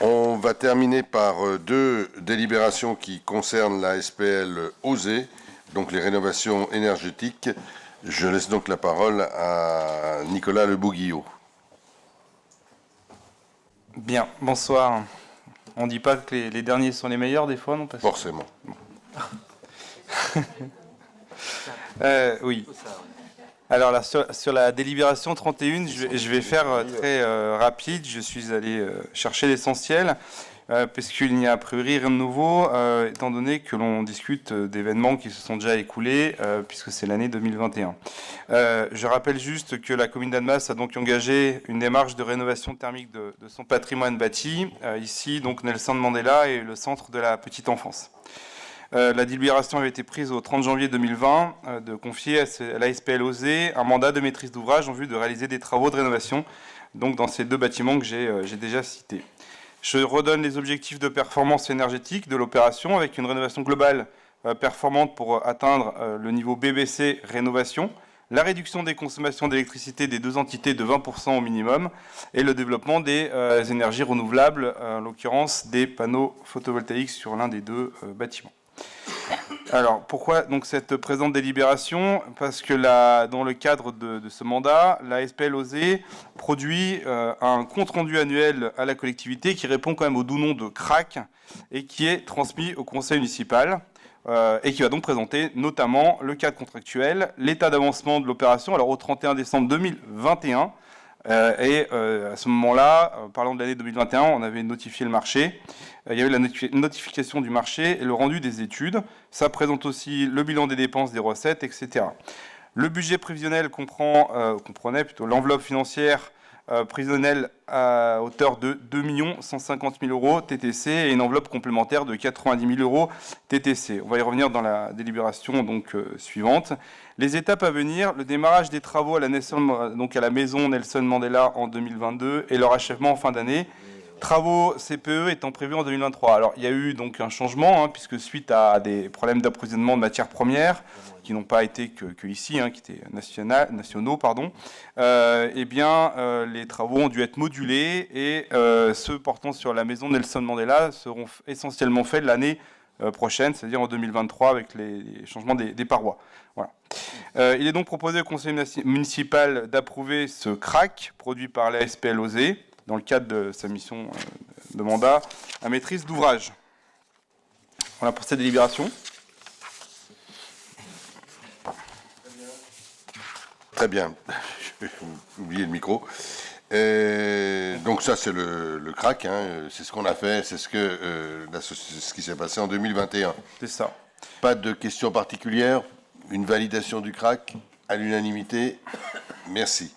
On va terminer par deux délibérations qui concernent la SPL OSE, donc les rénovations énergétiques. Je laisse donc la parole à Nicolas Le Bouguillot. Bien, bonsoir. On ne dit pas que les derniers sont les meilleurs des fois, non? Forcément. Oui. Alors là, sur la délibération 31, je vais faire très rapide. Je suis allé chercher l'essentiel, puisqu'il n'y a a priori rien de nouveau, étant donné que l'on discute d'événements qui se sont déjà écoulés, puisque c'est l'année 2021. Je rappelle juste que la commune d'Annemasse a donc engagé une démarche de rénovation thermique de son patrimoine bâti, ici donc Nelson Mandela et le centre de la petite enfance. La délibération avait été prise au 30 janvier 2020 de confier à la SPL OSE un mandat de maîtrise d'ouvrage en vue de réaliser des travaux de rénovation donc dans ces deux bâtiments que j'ai déjà cités. Je redonne les objectifs de performance énergétique de l'opération avec une rénovation globale performante pour atteindre le niveau BBC rénovation, la réduction des consommations d'électricité des deux entités de 20% au minimum et le développement des énergies renouvelables, en l'occurrence des panneaux photovoltaïques sur l'un des deux bâtiments. Alors, pourquoi donc cette présente délibération? Parce que dans le cadre de ce mandat, la SPL OSE produit un compte-rendu annuel à la collectivité qui répond quand même au doux nom de CRAC et qui est transmis au conseil municipal et qui va donc présenter notamment le cadre contractuel, l'état d'avancement de l'opération, alors au 31 décembre 2021, et à ce moment-là, parlant de l'année 2021, on avait notifié le marché. Il y avait la notification du marché et le rendu des études. Ça présente aussi le bilan des dépenses, des recettes, etc. Le budget prévisionnel comprenait plutôt l'enveloppe financière prévisionnelle à hauteur de 2 150 000 euros TTC et une enveloppe complémentaire de 90 000 euros TTC. On va y revenir dans la délibération donc, suivante. Les étapes à venir, le démarrage des travaux à la maison Nelson Mandela en 2022 et leur achèvement en fin d'année. Travaux CPE étant prévus en 2023. Alors, il y a eu donc un changement, puisque suite à des problèmes d'approvisionnement de matières premières, qui n'ont pas été que ici, qui étaient nationaux, les travaux ont dû être modulés et ceux portant sur la maison Nelson Mandela seront essentiellement faits l'année prochaine, c'est-à-dire en 2023, avec les changements des parois. Voilà. Il est donc proposé au conseil municipal d'approuver ce CRAC, produit par la SPL OSE, dans le cadre de sa mission de mandat à maîtrise d'ouvrage. Voilà pour cette délibération. Très bien. J'ai oublié le micro. Donc ça, c'est le CRAC. C'est ce qu'on a fait. C'est ce qui s'est passé en 2021. C'est ça. Pas de questions particulières. Une validation du CRAC à l'unanimité. Merci.